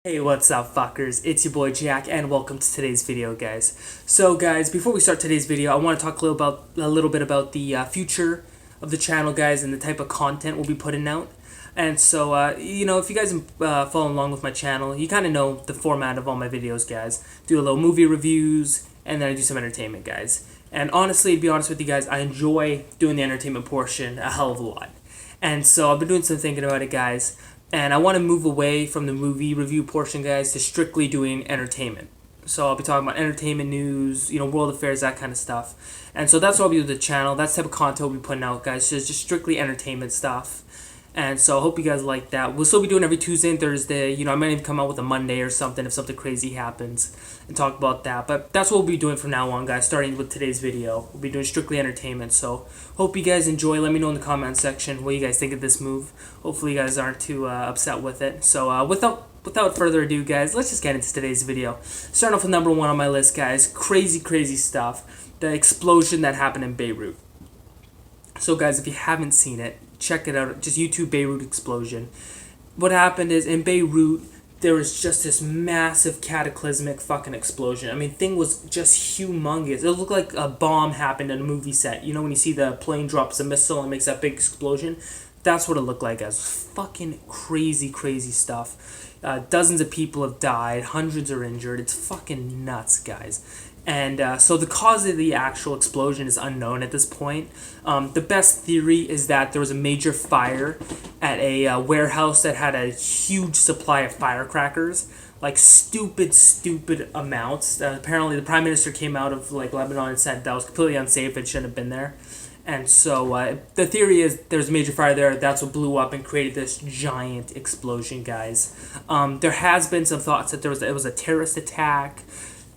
Hey, what's up, fuckers? It's your boy Jack, and welcome to today's video, guys. So, guys, before we start today's video, I want to talk a little bit about the future of the channel, guys, and the type of content we'll be putting out. And so, if you guys follow along with my channel, you kind of know the format of all my videos, guys. Do a little movie reviews, and then I do some entertainment, guys. And honestly, to be honest with you guys, I enjoy doing the entertainment portion a hell of a lot. And so I've been doing some thinking about it, guys. And I want to move away from the movie review portion, guys, to strictly doing entertainment. So I'll be talking about entertainment news, world affairs, that kind of stuff. And so that's what I'll be doing with the channel. That's the type of content we'll be putting out, guys. So it's just strictly entertainment stuff. And so I hope you guys like that. We'll still be doing every Tuesday and Thursday. I might even come out with a Monday or something if something crazy happens and talk about that. But that's what we'll be doing from now on, guys, starting with today's video. We'll be doing strictly entertainment. So hope you guys enjoy. Let me know in the comment section what you guys think of this move. Hopefully you guys aren't too upset with it. So without further ado, guys, let's just get into today's video. Starting off with number one on my list, guys. Crazy stuff. The explosion that happened in Beirut. So, guys, if you haven't seen it, check it out. Just YouTube Beirut Explosion. What happened is, in Beirut, there was just this massive cataclysmic fucking explosion. I mean, thing was just humongous. It looked like a bomb happened in a movie set. You know when you see the plane drops a missile and makes that big explosion? That's what it looked like, guys. Fucking crazy stuff. Dozens of people have died. Hundreds are injured. It's fucking nuts, guys. And so the cause of the actual explosion is unknown at this point. The best theory is that there was a major fire at a warehouse that had a huge supply of firecrackers, like stupid amounts. Apparently, the prime minister came out of Lebanon and said that was completely unsafe and shouldn't have been there. And so the theory is there's a major fire there. That's what blew up and created this giant explosion, guys. There has been some thoughts that it was a terrorist attack.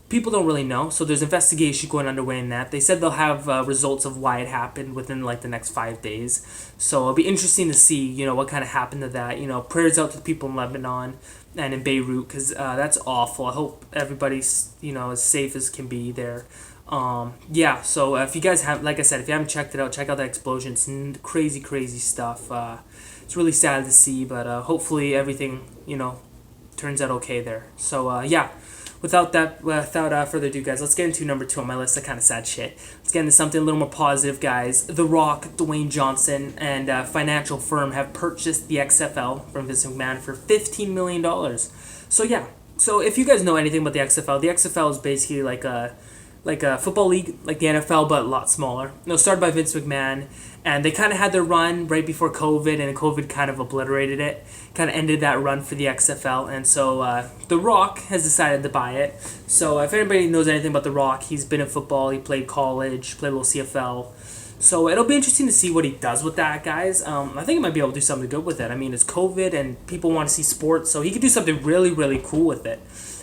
People don't really know, so there's investigation going underway in that. They said they'll have results of why it happened within the next 5 days. So it'll be interesting to see, what kind of happened to that. Prayers out to the people in Lebanon and in Beirut, because that's awful. I hope everybody's, as safe as can be there. So if you guys have, like I said, if you haven't checked it out, check out that explosion. It's crazy stuff. It's really sad to see, but hopefully everything, turns out okay there. So, without further ado, guys, let's get into number two on my list of kind of sad shit. Let's get into something a little more positive, guys. The Rock, Dwayne Johnson, and a financial firm have purchased the XFL from Vince McMahon for $15 million. So if you guys know anything about the XFL is basically like a football league, like the NFL, but a lot smaller. It was started by Vince McMahon, and they kind of had their run right before COVID, and COVID kind of obliterated it, kind of ended that run for the XFL, and so The Rock has decided to buy it. So if anybody knows anything about The Rock, he's been in football, he played college, played a little CFL. So it'll be interesting to see what he does with that, guys. I think he might be able to do something good with it. I mean, it's COVID and people want to see sports, so he could do something really cool with it.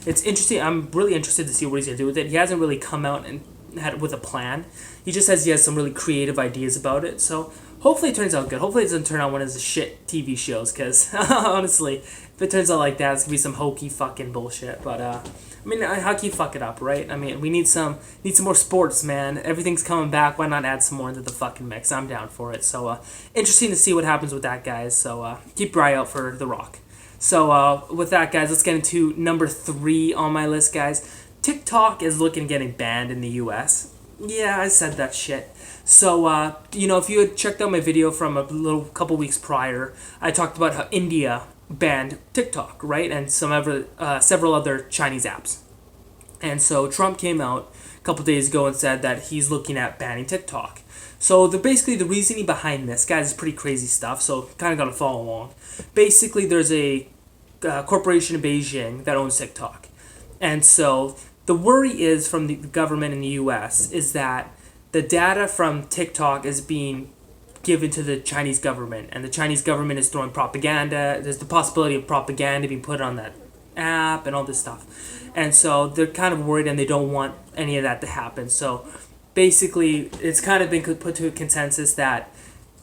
It's interesting. I'm really interested to see what he's going to do with it. He hasn't really come out and had with a plan. He just says he has some really creative ideas about it. So hopefully it turns out good. Hopefully it doesn't turn out one of his shit TV shows, because honestly, if it turns out like that, it's going to be some hokey fucking bullshit. But how can you fuck it up, right? I mean, we need some more sports, man. Everything's coming back. Why not add some more into the fucking mix? I'm down for it. So interesting to see what happens with that, guys. So keep your eye out for The Rock. So with that, guys, let's get into number three on my list, guys. TikTok is looking at getting banned in the U.S. Yeah, I said that shit. So, if you had checked out my video from a couple weeks prior, I talked about how India banned TikTok, right? And several other Chinese apps. And so Trump came out a couple days ago and said that he's looking at banning TikTok. So basically the reasoning behind this, guys, is pretty crazy stuff, so kind of got to follow along. Basically, there's a corporation in Beijing that owns TikTok. And so the worry is from the government in the U.S. is that the data from TikTok is being given to the Chinese government, and the Chinese government is throwing propaganda. There's the possibility of propaganda being put on that app and all this stuff. And so they're kind of worried, and they don't want any of that to happen. So basically, it's kind of been put to a consensus that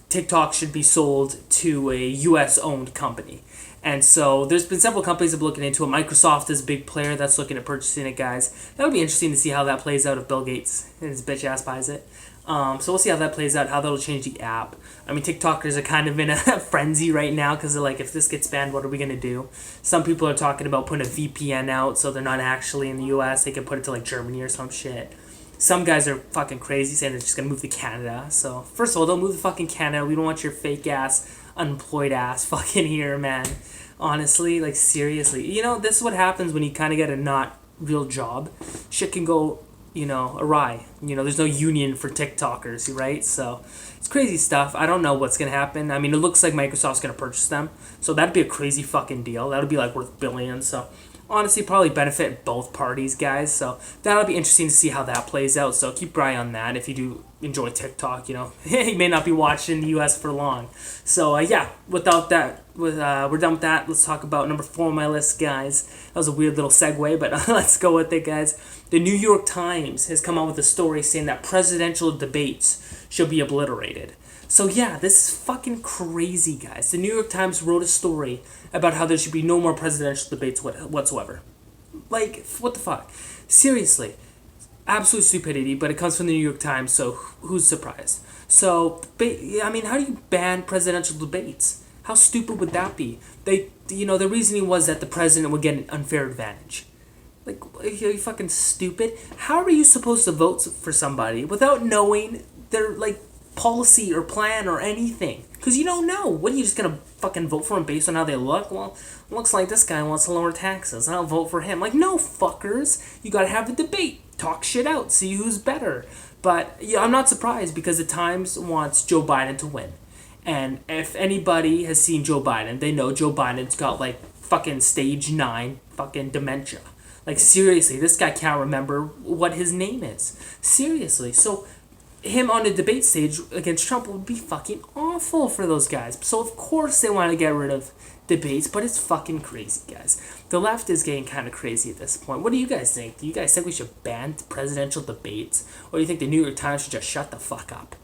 TikTok should be sold to a U.S.-owned company. And so there's been several companies that have been looking into it. Microsoft is a big player that's looking at purchasing it, guys. That would be interesting to see how that plays out if Bill Gates and his bitch ass buys it. So we'll see how that plays out, how that'll change the app. I mean, TikTokers are kind of in a frenzy right now because they're like, if this gets banned, what are we going to do? Some people are talking about putting a VPN out so they're not actually in the US. They can put it to like Germany or some shit. Some guys are fucking crazy saying they're just going to move to Canada. So, first of all, don't move to fucking Canada. We don't want your fake ass, unemployed ass fucking here, man. Honestly, like, seriously. You know, this is what happens when you kind of get a not real job. Shit can go, awry. There's no union for TikTokers, right? So, it's crazy stuff. I don't know what's going to happen. I mean, it looks like Microsoft's going to purchase them. So, that'd be a crazy fucking deal. That would be, like, worth billions. So, honestly, probably benefit both parties, guys. So that'll be interesting to see how that plays out. So keep your eye on that if you do enjoy TikTok. You may not be watching the U.S. for long. So yeah, without that, we're done with that. Let's talk about number 4 on my list, guys. That was a weird little segue, but let's go with it, guys. The New York Times has come out with a story saying that presidential debates should be obliterated. So yeah, this is fucking crazy, guys. The New York Times wrote a story about how there should be no more presidential debates whatsoever. Like, what the fuck? Seriously. Absolute stupidity, but it comes from the New York Times, so who's surprised? So, I mean, how do you ban presidential debates? How stupid would that be? The reasoning was that the president would get an unfair advantage. Like, are you fucking stupid? How are you supposed to vote for somebody without knowing their, like, policy or plan or anything? Because you don't know. What, are you just gonna fucking vote for them based on how they look? Well, looks like this guy wants to lower taxes. I'll vote for him. Like, no, fuckers. You gotta have a debate. Talk shit out. See who's better. But yeah, I'm not surprised because the Times wants Joe Biden to win. And if anybody has seen Joe Biden, they know Joe Biden's got like fucking stage 9 fucking dementia. Like, seriously, this guy can't remember what his name is. Seriously. So him on the debate stage against Trump would be fucking awful for those guys. So of course they want to get rid of debates, but it's fucking crazy, guys. The left is getting kind of crazy at this point. What do you guys think? Do you guys think we should ban presidential debates? Or do you think the New York Times should just shut the fuck up?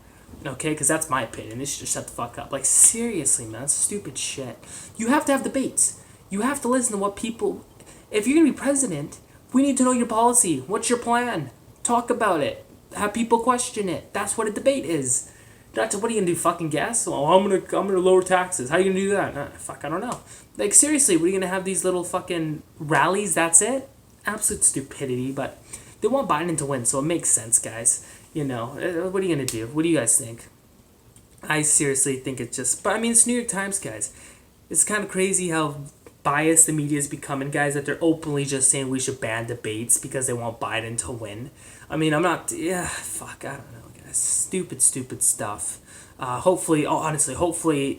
Okay, because that's my opinion. They should just shut the fuck up. Like, seriously, man, that's stupid shit. You have to have debates. You have to listen to what people... If you're going to be president, we need to know your policy. What's your plan? Talk about it. Have people question it. That's what a debate is. What are you gonna do? Fucking guess? Oh, I'm gonna lower taxes. How are you gonna do that? Fuck, I don't know. Like, seriously, what are you gonna have these little fucking rallies? That's it? Absolute stupidity. But they want Biden to win, so it makes sense, guys. What are you gonna do? What do you guys think? I seriously think it's just. But I mean, it's New York Times, guys. It's kind of crazy how biased the media is becoming, guys, that they're openly just saying we should ban debates because they want Biden to win. I mean, I'm not... Yeah, fuck, I don't know, guys. Stupid stuff. Hopefully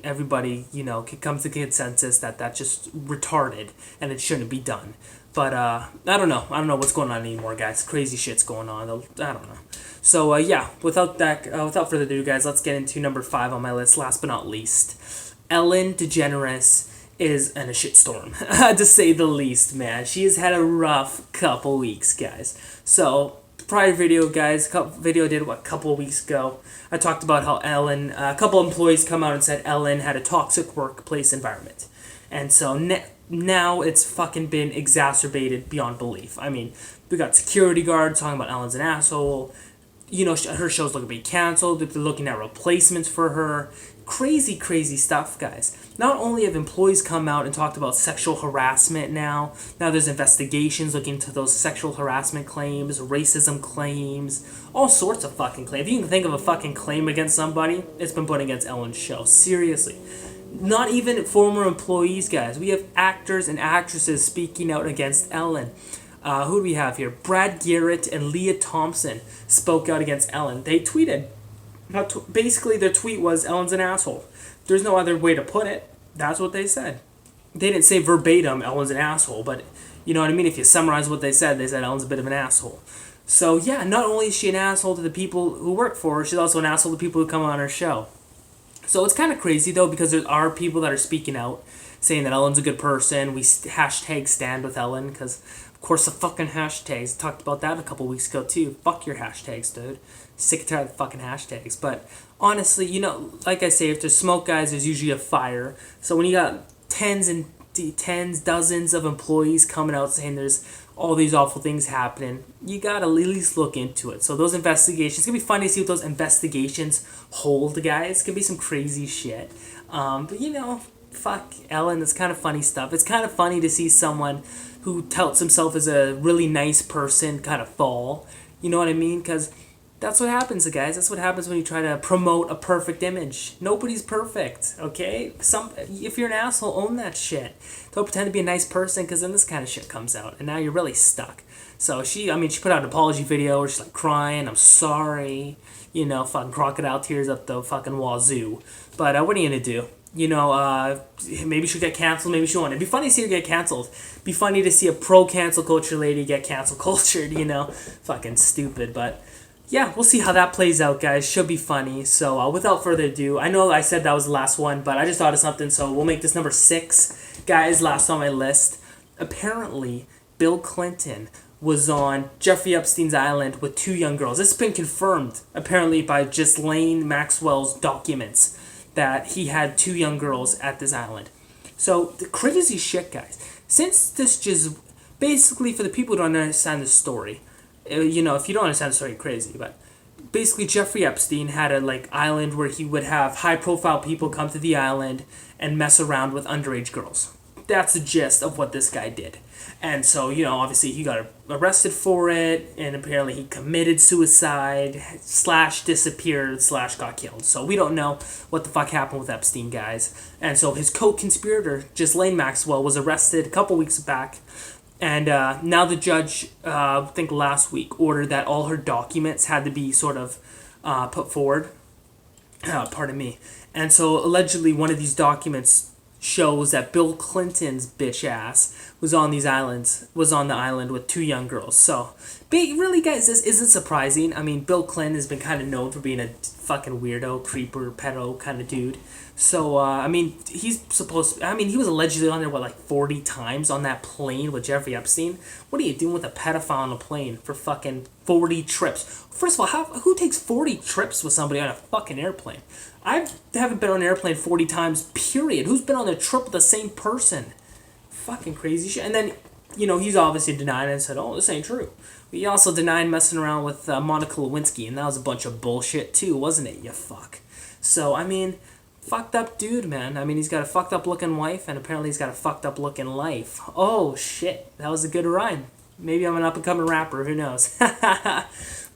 everybody, can come to consensus that that's just retarded and it shouldn't be done. But, I don't know. I don't know what's going on anymore, guys. Crazy shit's going on. I don't know. So, yeah, without further ado, guys, let's get into number 5 on my list, last but not least. Ellen DeGeneres is in a shitstorm, to say the least, man. She has had a rough couple weeks, guys. So, prior video, guys, video I did, a couple of weeks ago, I talked about how Ellen, a couple employees come out and said Ellen had a toxic workplace environment. And so now it's fucking been exacerbated beyond belief. I mean, we got security guards talking about Ellen's an asshole. Her show's looking to be canceled. They're looking at replacements for her. Crazy stuff, guys. Not only have employees come out and talked about sexual harassment now there's investigations looking into those sexual harassment claims, racism claims, all sorts of fucking claims. If you can think of a fucking claim against somebody, it's been put against Ellen's show. Seriously. Not even former employees, guys. We have actors and actresses speaking out against Ellen. Who do we have here? Brad Garrett and Leah Thompson spoke out against Ellen. They tweeted. Basically, their tweet was, Ellen's an asshole. There's no other way to put it. That's what they said. They didn't say verbatim, Ellen's an asshole, but you know what I mean? If you summarize what they said Ellen's a bit of an asshole. So, yeah, not only is she an asshole to the people who work for her, she's also an asshole to people who come on her show. So it's kind of crazy, though, because there are people that are speaking out, saying that Ellen's a good person. We hashtag stand with Ellen, because, of course, the fucking hashtags. I talked about that a couple weeks ago, too. Fuck your hashtags, dude. Sick and tired of the fucking hashtags. But honestly, like I say, if there's smoke, guys, there's usually a fire. So when you got tens and tens, dozens of employees coming out saying there's all these awful things happening, you gotta at least look into it. So those investigations, it's gonna be funny to see what those investigations hold, guys. It's gonna be some crazy shit. But you know, fuck Ellen, it's kind of funny stuff. It's kind of funny to see someone who touts himself as a really nice person kind of fall. You know what I mean? Because that's what happens, guys. That's what happens when you try to promote a perfect image. Nobody's perfect, okay? If you're an asshole, own that shit. Don't pretend to be a nice person, because then this kind of shit comes out, and now you're really stuck. So she put out an apology video where she's like crying, I'm sorry, you know, fucking crocodile tears up the fucking wazoo. But what are you gonna do? You know, maybe she'll get canceled, maybe she won't. It'd be funny to see her get canceled. It'd be funny to see a pro-cancel culture lady get cancel cultured, you know? Fucking stupid, but yeah, we'll see how that plays out, guys. Should be funny. So without further ado, I know I said that was the last one, but I just thought of something, so we'll make this number 6. Guys, last on my list. Apparently, Bill Clinton was on Jeffrey Epstein's island with 2 young girls. This has been confirmed, apparently, by Ghislaine Maxwell's documents, that he had 2 young girls at this island. So, the crazy shit, guys. Since this just, basically, for the people who don't understand the story, you know, if you don't understand the story, you're crazy, but basically Jeffrey Epstein had a island where he would have high-profile people come to the island and mess around with underage girls. That's the gist of what this guy did. And so, you know, obviously he got arrested for it, and apparently he committed suicide, / disappeared, / got killed. So we don't know what the fuck happened with Epstein, guys. And so his co-conspirator, Ghislaine Maxwell, was arrested a couple weeks back. And now the judge, I think last week, ordered that all her documents had to be sort of put forward. Pardon me. And so allegedly one of these documents shows that Bill Clinton's bitch ass was on the island with 2 young girls. So, really, guys, this isn't surprising. I mean, Bill Clinton has been kind of known for being a fucking weirdo, creeper, pedo kind of dude. So, I mean, he was allegedly on there, 40 times on that plane with Jeffrey Epstein? What are you doing with a pedophile on a plane for fucking 40 trips? First of all, who takes 40 trips with somebody on a fucking airplane? I haven't been on an airplane 40 times, period. Who's been on a trip with the same person? Fucking crazy shit. And then, you know, he's obviously denied it and said, oh, this ain't true. But he also denied messing around with Monica Lewinsky, and that was a bunch of bullshit too, wasn't it, you fuck? So, I mean, fucked up dude, man. I mean, he's got a fucked up looking wife, and apparently he's got a fucked up looking life. Oh, shit. That was a good rhyme. Maybe I'm an up-and-coming rapper, who knows?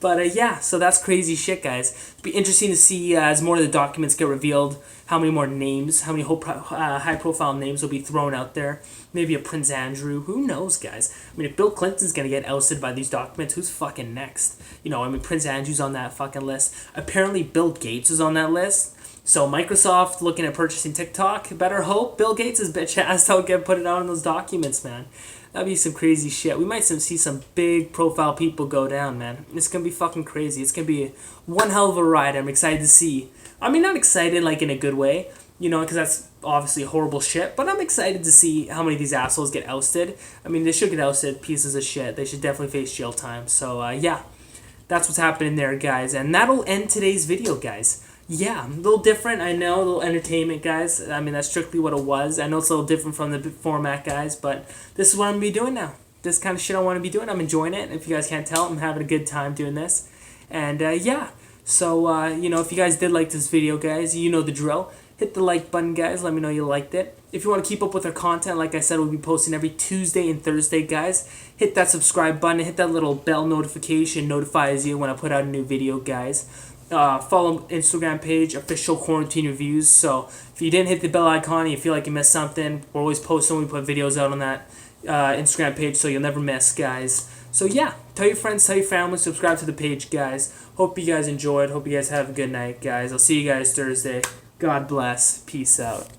But yeah, so that's crazy shit, guys. It'll be interesting to see as more of the documents get revealed, how many more names, how many high-profile names will be thrown out there. Maybe a Prince Andrew. Who knows, guys? I mean, if Bill Clinton's going to get ousted by these documents, who's fucking next? You know, I mean, Prince Andrew's on that fucking list. Apparently, Bill Gates is on that list. So Microsoft looking at purchasing TikTok. Better hope Bill Gates' bitch ass don't get put it out in those documents, man. That'd be some crazy shit. We might see some big profile people go down, man. It's gonna be fucking crazy. It's gonna be one hell of a ride. I'm excited to see. I mean, not excited like in a good way, you know, because that's obviously horrible shit. But I'm excited to see how many of these assholes get ousted. I mean, they should get ousted, pieces of shit. They should definitely face jail time. So yeah, that's what's happening there, guys. And that'll end today's video, guys. Yeah, a little different, I know, a little entertainment, guys. I mean, that's strictly what it was. I know it's a little different from the format, guys, but this is what I'm going to be doing now. This kind of shit I want to be doing. I'm enjoying it. If you guys can't tell, I'm having a good time doing this. And, yeah, so, you know, if you guys did like this video, guys, you know the drill. Hit the like button, guys. Let me know you liked it. If you want to keep up with our content, like I said, we'll be posting every Tuesday and Thursday, guys. Hit that subscribe button. Hit that little bell notification. Notifies you when I put out a new video, guys. Follow Instagram page, Official Quarantine Reviews. So if you didn't hit the bell icon and you feel like you missed something, we're always posting. We put videos out on that Instagram page, so you'll never miss, guys. So yeah, tell your friends, tell your family, subscribe to the page, guys. Hope you guys enjoyed. Hope you guys have a good night, guys. I'll see you guys Thursday. God bless. Peace out.